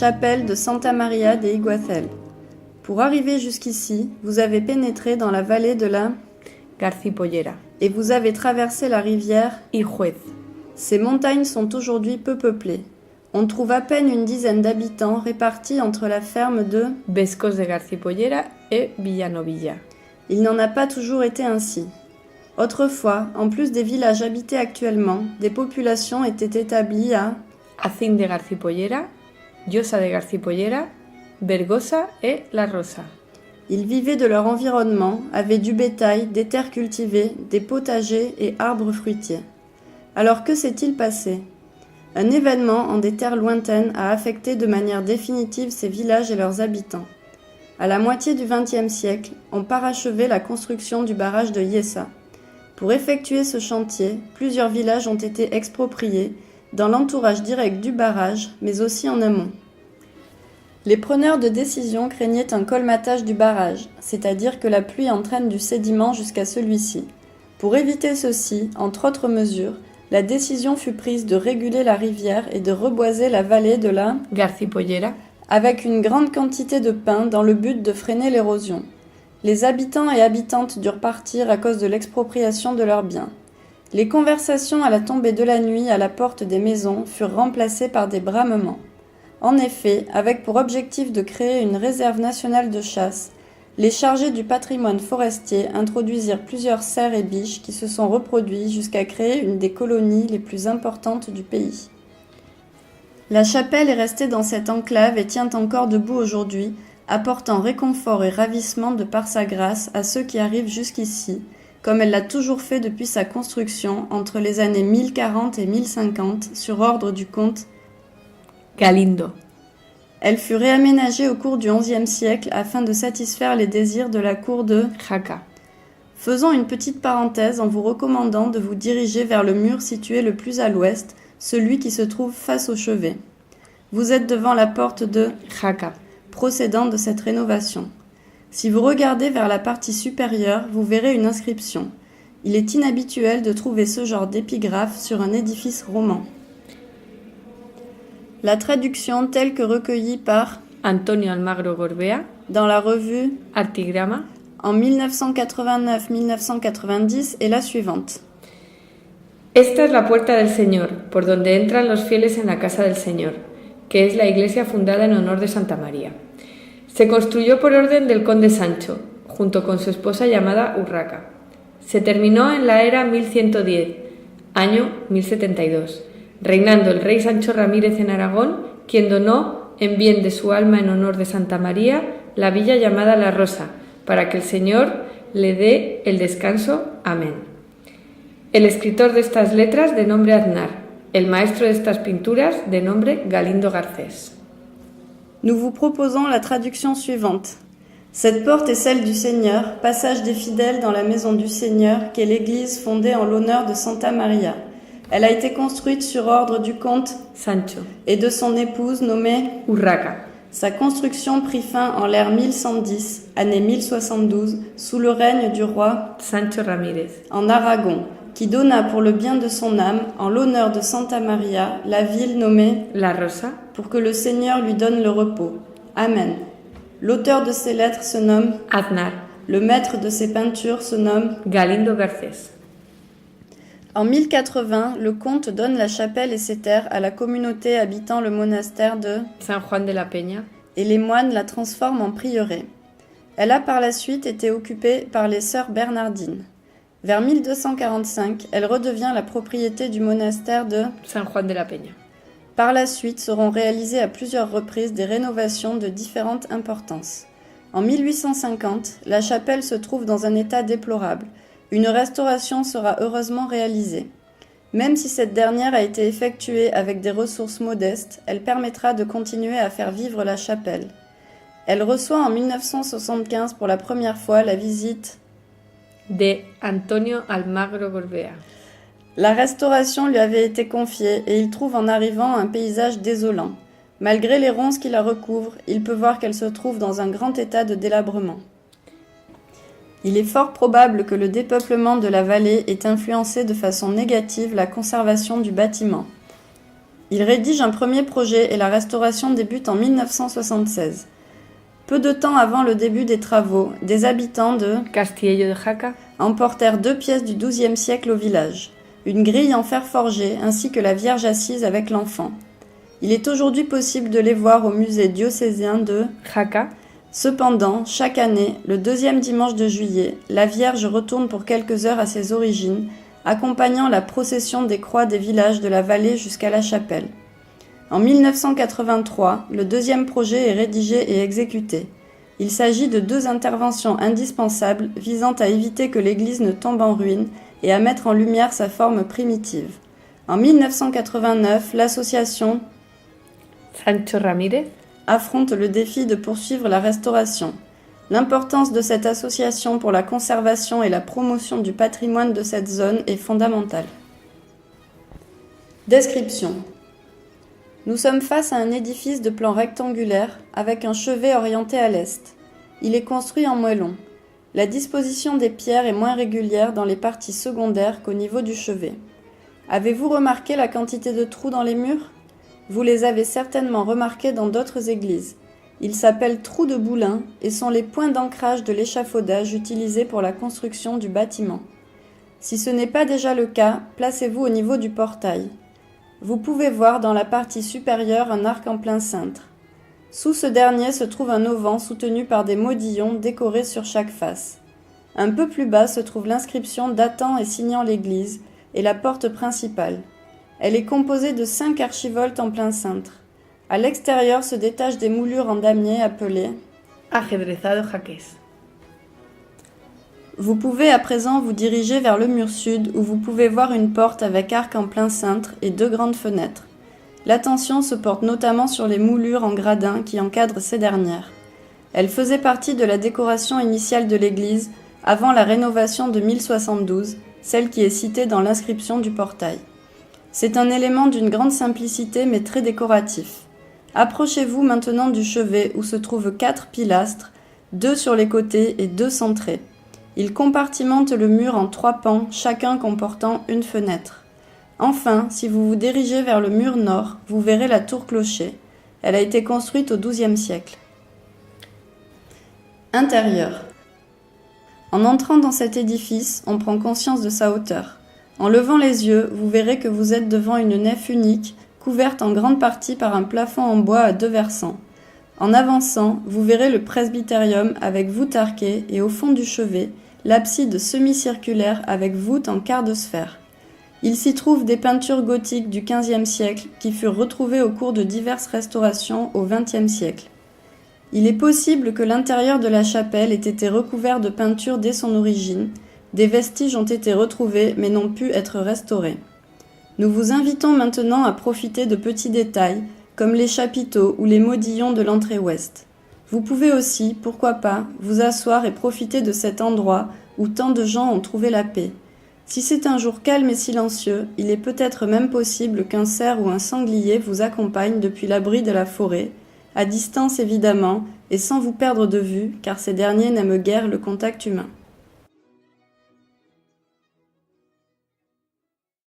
chapelle de Santa Maria de Iguazel. Pour arriver jusqu'ici, vous avez pénétré dans la vallée de la Garcipollera et vous avez traversé la rivière y Juez. Ces montagnes sont aujourd'hui peu peuplées. On trouve à peine une dizaine d'habitants répartis entre la ferme de Vescos de Garcipollera et Villanovilla. Il n'en a pas toujours été ainsi. Autrefois, en plus des villages habités actuellement, des populations étaient établies à Acín de Garcipollera, Llosa de Garcipollera, Bergosa et La Rosa. Ils vivaient de leur environnement, avaient du bétail, des terres cultivées, des potagers et arbres fruitiers. Alors que s'est-il passé ? Un événement en des terres lointaines a affecté de manière définitive ces villages et leurs habitants. À la moitié du XXe siècle, on parachevait la construction du barrage de Yessa. Pour effectuer ce chantier, plusieurs villages ont été expropriés dans l'entourage direct du barrage, mais aussi en amont. Les preneurs de décision craignaient un colmatage du barrage, c'est-à-dire que la pluie entraîne du sédiment jusqu'à celui-ci. Pour éviter ceci, entre autres mesures, la décision fut prise de réguler la rivière et de reboiser la vallée de la Garcipollera avec une grande quantité de pins dans le but de freiner l'érosion. Les habitants et habitantes durent partir à cause de l'expropriation de leurs biens. Les conversations à la tombée de la nuit à la porte des maisons furent remplacées par des bramements. En effet, avec pour objectif de créer une réserve nationale de chasse, les chargés du patrimoine forestier introduisirent plusieurs cerfs et biches qui se sont reproduits jusqu'à créer une des colonies les plus importantes du pays. La chapelle est restée dans cette enclave et tient encore debout aujourd'hui, apportant réconfort et ravissement de par sa grâce à ceux qui arrivent jusqu'ici, comme elle l'a toujours fait depuis sa construction entre les années 1040 et 1050 sur ordre du comte Galindo. Elle fut réaménagée au cours du XIe siècle afin de satisfaire les désirs de la cour de Jaca. Faisons une petite parenthèse en vous recommandant de vous diriger vers le mur situé le plus à l'ouest, celui qui se trouve face au chevet. Vous êtes devant la porte de Jaca. procédant de cette rénovation. Si vous regardez vers la partie supérieure, vous verrez une inscription. Il est inhabituel de trouver ce genre d'épigraphe sur un édifice roman. La traduction telle que recueillie par Antonio Almagro Gorbea, dans la revue Artigrama, en 1989-1990 est la suivante. Esta es la puerta del Señor, por donde entran los fieles en la casa del Señor, que es la iglesia fundada en honor de Santa María. Se construyó por orden del conde Sancho, junto con su esposa llamada Urraca. Se terminó en la era 1110, año 1072, reinando el rey Sancho Ramírez en Aragón, quien donó, en bien de su alma en honor de Santa María, la villa llamada La Rosa, para que el Señor le dé el descanso. Amén. El escritor de estas letras de nombre Aznar, el maestro de estas pinturas de nombre Galindo Garcés. Nous vous proposons la traduction suivante. Cette porte est celle du Seigneur, passage des fidèles dans la maison du Seigneur, qu'est l'église fondée en l'honneur de Santa Maria. Elle a été construite sur ordre du comte Sancho et de son épouse nommée Urraca. Sa construction prit fin en l'ère 1110, année 1072, sous le règne du roi Sancho Ramírez en Aragon, qui donna pour le bien de son âme, en l'honneur de Santa Maria, la ville nommée La Rosa, pour que le Seigneur lui donne le repos. Amen. L'auteur de ces lettres se nomme Aznar, le maître de ces peintures se nomme Galindo Garcés. En 1080, le comte donne la chapelle et ses terres à la communauté habitant le monastère de San Juan de la Peña, et les moines la transforment en prieuré. Elle a par la suite été occupée par les sœurs bernardines. Vers 1245, elle redevient la propriété du monastère de San Juan de la Peña. Par la suite seront réalisées à plusieurs reprises des rénovations de différentes importances. En 1850, la chapelle se trouve dans un état déplorable. Une restauration sera heureusement réalisée. Même si cette dernière a été effectuée avec des ressources modestes, elle permettra de continuer à faire vivre la chapelle. Elle reçoit en 1975 pour la première fois la visite de Antonio Almagro Gorbea. La restauration lui avait été confiée et il trouve en arrivant un paysage désolant. Malgré les ronces qui la recouvrent, il peut voir qu'elle se trouve dans un grand état de délabrement. Il est fort probable que le dépeuplement de la vallée ait influencé de façon négative la conservation du bâtiment. Il rédige un premier projet et la restauration débute en 1976. Peu de temps avant le début des travaux, des habitants de Castillo de Jaca emportèrent 2 pièces du XIIe siècle au village, une grille en fer forgé ainsi que la Vierge assise avec l'enfant. Il est aujourd'hui possible de les voir au musée diocésain de Jaca. Cependant, chaque année, le 2e dimanche de juillet, la Vierge retourne pour quelques heures à ses origines, accompagnant la procession des croix des villages de la vallée jusqu'à la chapelle. En 1983, le 2e projet est rédigé et exécuté. Il s'agit de 2 interventions indispensables visant à éviter que l'église ne tombe en ruine et à mettre en lumière sa forme primitive. En 1989, l'association Sancho Ramírez affronte le défi de poursuivre la restauration. L'importance de cette association pour la conservation et la promotion du patrimoine de cette zone est fondamentale. Description. Nous sommes face à un édifice de plan rectangulaire avec un chevet orienté à l'est. Il est construit en moellon. La disposition des pierres est moins régulière dans les parties secondaires qu'au niveau du chevet. Avez-vous remarqué la quantité de trous dans les murs ? Vous les avez certainement remarqués dans d'autres églises. Ils s'appellent trous de boulin et sont les points d'ancrage de l'échafaudage utilisés pour la construction du bâtiment. Si ce n'est pas déjà le cas, placez-vous au niveau du portail. Vous pouvez voir dans la partie supérieure un arc en plein cintre. Sous ce dernier se trouve un auvent soutenu par des modillons décorés sur chaque face. Un peu plus bas se trouve l'inscription datant et signant l'église et la porte principale. Elle est composée de 5 archivoltes en plein cintre. À l'extérieur se détachent des moulures en damier appelées ajedrezado jaqués. Vous pouvez à présent vous diriger vers le mur sud où vous pouvez voir une porte avec arc en plein cintre et 2 grandes fenêtres. L'attention se porte notamment sur les moulures en gradin qui encadrent ces dernières. Elles faisaient partie de la décoration initiale de l'église avant la rénovation de 1072, celle qui est citée dans l'inscription du portail. C'est un élément d'une grande simplicité mais très décoratif. Approchez-vous maintenant du chevet où se trouvent 4 pilastres, 2 sur les côtés et 2 centrés. Ils compartimentent le mur en 3 pans, chacun comportant une fenêtre. Enfin, si vous vous dirigez vers le mur nord, vous verrez la tour-clocher. Elle a été construite au XIIe siècle. Intérieur. En entrant dans cet édifice, on prend conscience de sa hauteur. En levant les yeux, vous verrez que vous êtes devant une nef unique, couverte en grande partie par un plafond en bois à 2 versants. En avançant, vous verrez le presbytérium avec voûte arquée et au fond du chevet, l'abside semi-circulaire avec voûte en quart de sphère. Il s'y trouve des peintures gothiques du XVe siècle qui furent retrouvées au cours de diverses restaurations au XXe siècle. Il est possible que l'intérieur de la chapelle ait été recouvert de peintures dès son origine. Des vestiges ont été retrouvés mais n'ont pu être restaurés. Nous vous invitons maintenant à profiter de petits détails comme les chapiteaux ou les modillons de l'entrée ouest. Vous pouvez aussi, pourquoi pas, vous asseoir et profiter de cet endroit où tant de gens ont trouvé la paix. Si c'est un jour calme et silencieux, il est peut-être même possible qu'un cerf ou un sanglier vous accompagne depuis l'abri de la forêt, à distance évidemment, et sans vous perdre de vue, car ces derniers n'aiment guère le contact humain.